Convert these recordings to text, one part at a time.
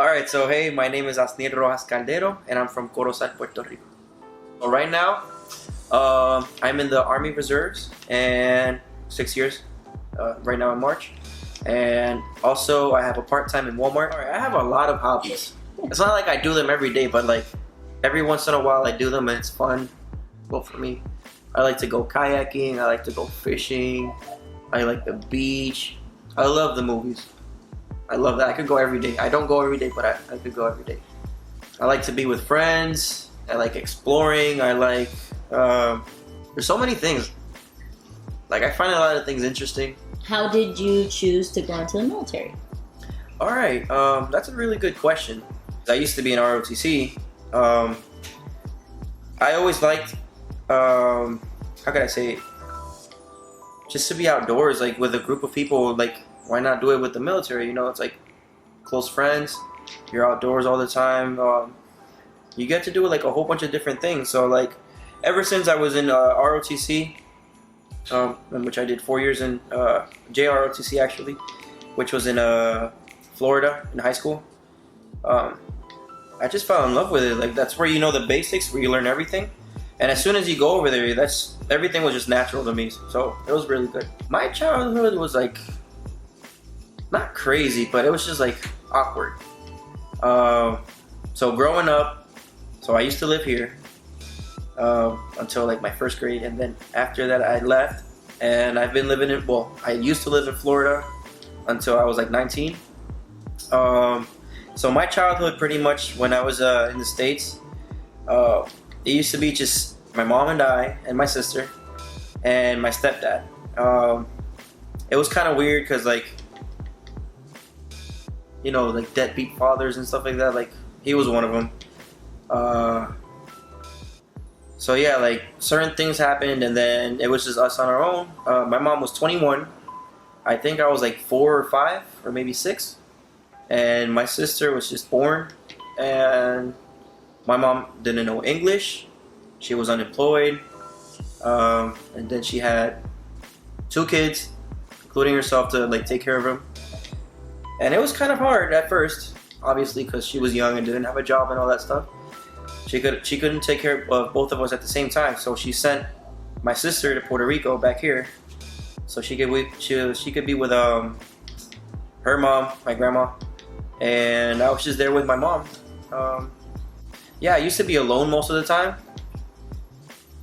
Alright, so hey, my name is Asniel Rojas Caldero, and I'm from Corozal, Puerto Rico. So right now, I'm in the Army Reserves, and 6 years, right now in March. And also, I have a part-time in Walmart. Alright, I have a lot of hobbies. It's not like I do them every day, but like, every once in a while I do them and it's fun. Well, for me, I like to go kayaking, I like to go fishing, I like the beach. I love the movies. I love that. I could go every day. I don't go every day, but I could go every day. I like to be with friends. I like exploring. I like, there's so many things. Like, I find a lot of things interesting. How did you choose to go into the military? Alright, that's a really good question. I used to be in ROTC. I always liked, how could I say it? Just to be outdoors, like with a group of people, like, why not do it with the military? You know, it's like close friends. You're outdoors all the time. You get to do like a whole bunch of different things. So like, ever since I was in ROTC, in which I did 4 years in JROTC actually, which was in Florida in high school. I just fell in love with it. Like, that's where you know the basics, where you learn everything. And as soon as you go over there, everything was just natural to me. So it was really good. My childhood was like, not crazy, but it was just like awkward. So growing up, so I used to live here until like my first grade, and then after that I left, and I've been living in, well, I used to live in Florida until I was like 19. So my childhood, pretty much when I was in the States, it used to be just my mom and I and my sister and my stepdad. It was kind of weird because, like, you know, like deadbeat fathers and stuff like that. Like, he was one of them. So yeah, like certain things happened, and then it was just us on our own. My mom was 21. I think I was like 4 or 5 or maybe 6. And my sister was just born, and my mom didn't know English. She was unemployed, and then she had 2 kids, including herself, to like take care of them. And it was kind of hard at first, obviously, because she was young and didn't have a job and all that stuff. She couldn't take care of both of us at the same time, so she sent my sister to Puerto Rico back here, so she could be with her mom, my grandma, and I was just there with my mom. Yeah, I used to be alone most of the time.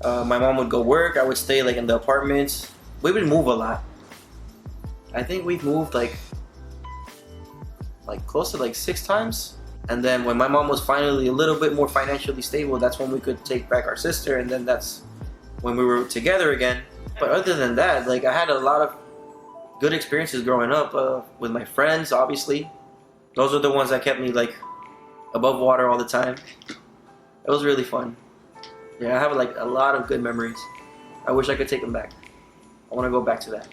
My mom would go work. I would stay like in the apartments. We would move a lot. I think we've moved like close to like 6 times. And then when my mom was finally a little bit more financially stable, that's when we could take back our sister, and then that's when we were together again. But other than that, like, I had a lot of good experiences growing up with my friends, obviously. Those are the ones that kept me like above water all the time. It was really fun. Yeah, I have like a lot of good memories. I wish I could take them back. I want to go back to that.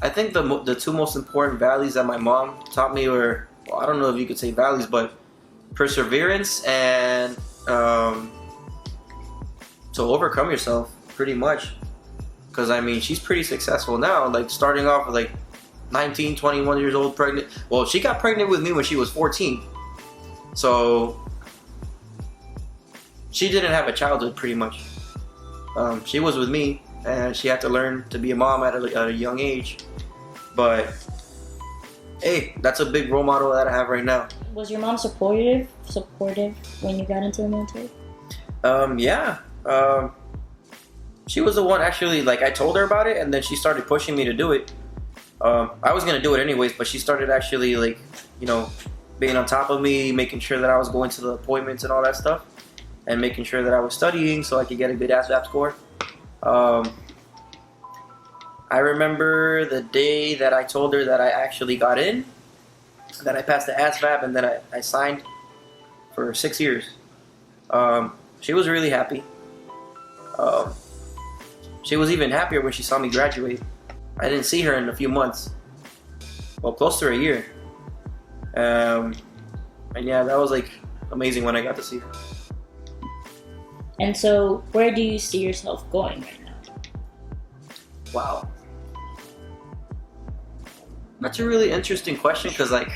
I think the 2 most important values that my mom taught me were, well, I don't know if you could say values, but perseverance and to overcome yourself, pretty much. Because I mean, she's pretty successful now, like starting off with like 19, 21 years old, pregnant. Well, she got pregnant with me when she was 14. So she didn't have a childhood, pretty much. She was with me, and she had to learn to be a mom at a young age. But hey, that's a big role model that I have right now. Was your mom supportive when you got into the military? Yeah. She was the one, actually, like, I told her about it, and then she started pushing me to do it. I was gonna do it anyways, but she started actually, like, you know, being on top of me, making sure that I was going to the appointments and all that stuff, and making sure that I was studying so I could get a good ASVAB score. I remember the day that I told her that I actually got in, that I passed the ASVAB, and then I signed for 6 years. She was really happy. She was even happier when she saw me graduate. I didn't see her in a few months. Well, close to a year. And yeah, that was like amazing when I got to see her. And so, where do you see yourself going right now? Wow. That's a really interesting question, because like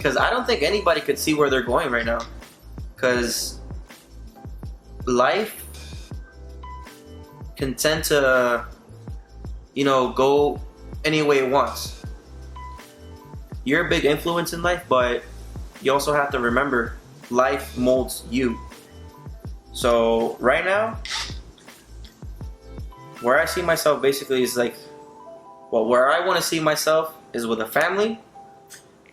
because I don't think anybody could see where they're going right now. Because life can tend to, go any way it wants. You're a big influence in life, but you also have to remember life molds you. So right now, where I see myself basically is where I want to see myself is with a family.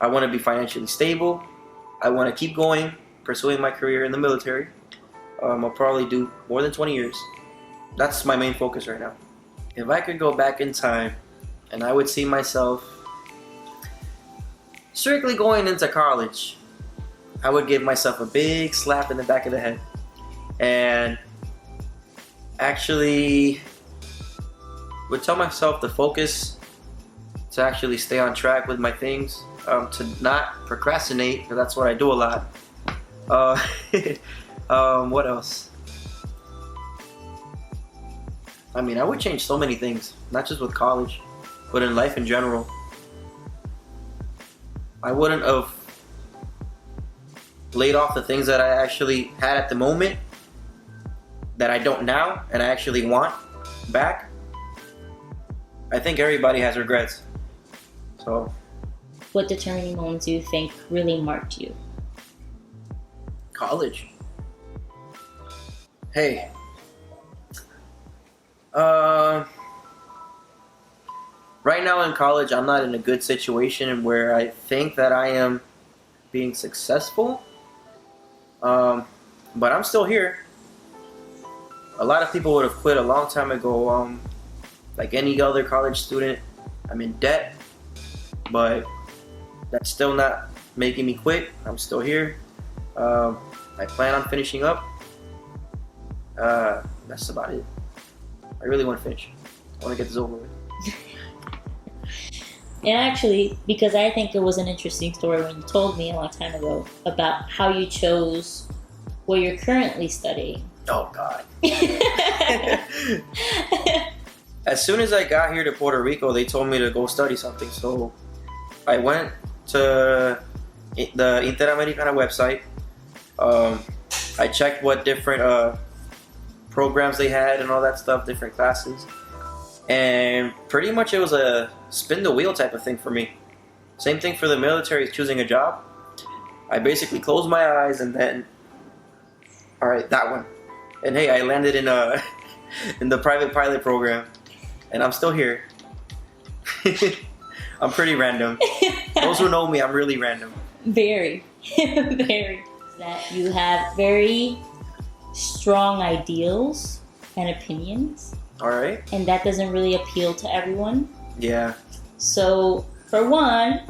I want to be financially stable. I want to keep going, pursuing my career in the military. I'll probably do more than 20 years. That's my main focus right now. If I could go back in time and I would see myself strictly going into college, I would give myself a big slap in the back of the head and actually would tell myself to focus, to actually stay on track with my things, to not procrastinate, because that's what I do a lot. What else? I mean, I would change so many things, not just with college, but in life in general. I wouldn't have laid off the things that I actually had at the moment that I don't now and I actually want back. I think everybody has regrets. So, What determining moments do you think really marked you? college. Hey. Right now in college, I'm not in a good situation where I think that I am being successful. But I'm still here. A lot of people would have quit a long time ago. Like any other college student, I'm in debt, but that's still not making me quit. I'm still here. I plan on finishing up. That's about it. I really want to finish. I want to get this over with. And actually, because I think it was an interesting story when you told me a long time ago about how you chose what you're currently studying. Oh, God. As soon as I got here to Puerto Rico, they told me to go study something. So I went to the Interamericana website. I checked what different programs they had and all that stuff, different classes. And pretty much it was a spin the wheel type of thing for me. Same thing for the military, choosing a job. I basically closed my eyes and then, all right, that one. And hey, I landed in in the private pilot program, and I'm still here. I'm pretty random. Those who know me, I'm really random. Very, very. That you have very strong ideals and opinions. All right. And that doesn't really appeal to everyone. Yeah. So, for one,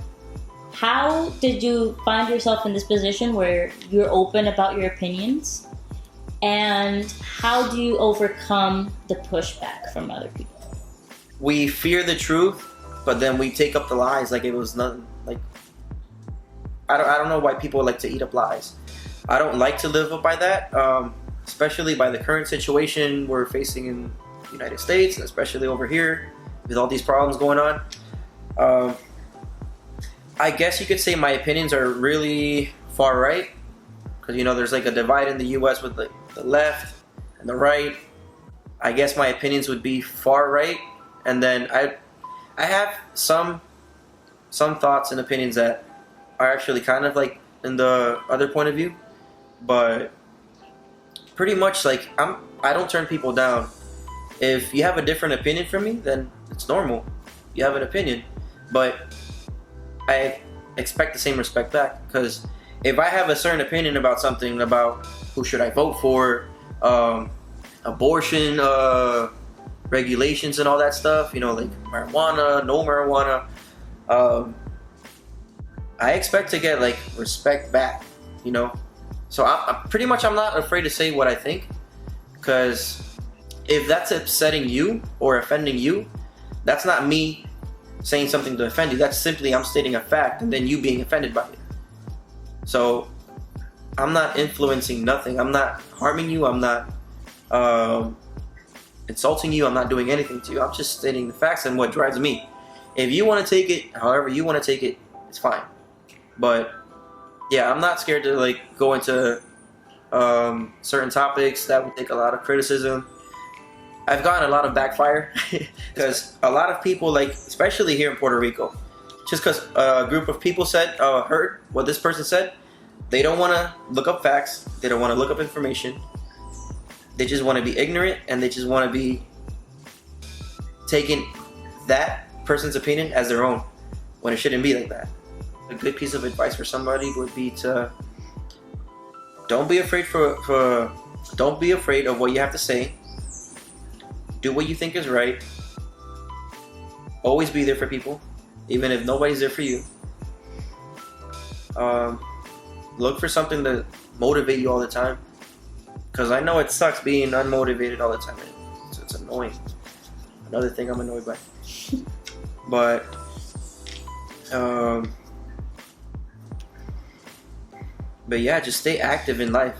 how did you find yourself in this position where you're open about your opinions? And how do you overcome the pushback from other people? We fear the truth, but then we take up the lies like it was nothing. Like, I don't know why people like to eat up lies. I don't like to live up by that, especially by the current situation we're facing in the United States, and especially over here with all these problems going on. I guess you could say my opinions are really far right, because there's like a divide in the U.S. with the left and the right. I guess my opinions would be far right, and then I have some thoughts and opinions that are actually kind of like in the other point of view, but pretty much like I don't turn people down. If you have a different opinion from me, then it's normal. You have an opinion, but I expect the same respect back, because if I have a certain opinion about something, about who should I vote for, abortion regulations and all that stuff, like marijuana, no marijuana, I expect to get like respect back, So I'm not afraid to say what I think, because if that's upsetting you or offending you, that's not me saying something to offend you. That's simply I'm stating a fact and then you being offended by it. So I'm not influencing nothing. I'm not harming you. I'm not insulting you. I'm not doing anything to you. I'm just stating the facts and what drives me. If you want to take it however you want to take it, it's fine. But yeah, I'm not scared to like go into certain topics that would take a lot of criticism. I've gotten a lot of backfire because a lot of people, like especially here in Puerto Rico, just because a group of people heard what this person said, they don't want to look up facts. They don't want to look up information. They just want to be ignorant, and they just want to be taking that person's opinion as their own when it shouldn't be like that. A good piece of advice for somebody would be to don't be afraid don't be afraid of what you have to say. Do what you think is right. Always be there for people, even if nobody's there for you. Look for something to motivate you all the time, because I know it sucks being unmotivated all the time. It's annoying. Another thing I'm annoyed by. But yeah, just stay active in life.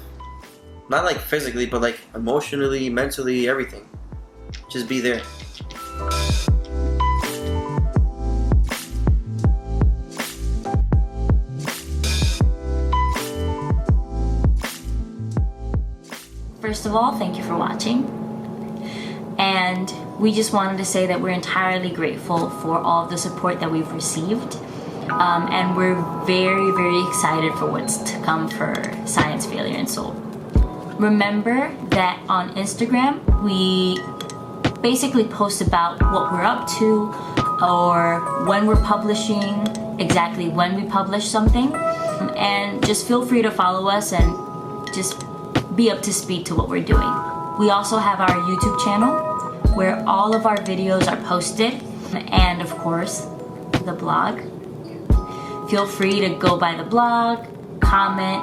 Not like physically, but like emotionally, mentally, everything. Just be there. First of all, thank you for watching. And we just wanted to say that we're entirely grateful for all of the support that we've received. And we're very, very excited for what's to come for Science, Failure, and Soul. Remember that on Instagram, we basically post about what we're up to or when we're publishing, exactly when we publish something. And just feel free to follow us and just be up to speed to what we're doing. We also have our YouTube channel where all of our videos are posted, and of course, the blog. Feel free to go by the blog, comment,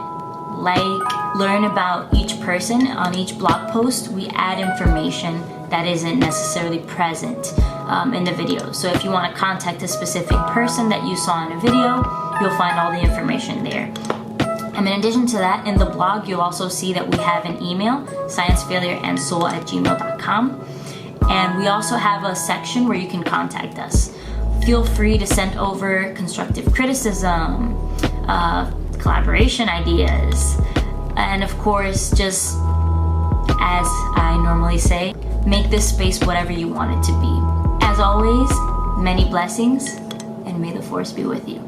like, learn about each person. On each blog post, we add information that isn't necessarily present in the video. So if you want to contact a specific person that you saw in a video, you'll find all the information there. And in addition to that, in the blog, you'll also see that we have an email, sciencefailureandsoul@gmail.com. And we also have a section where you can contact us. Feel free to send over constructive criticism, collaboration ideas, and of course, just as I normally say, make this space whatever you want it to be. As always, many blessings, and may the force be with you.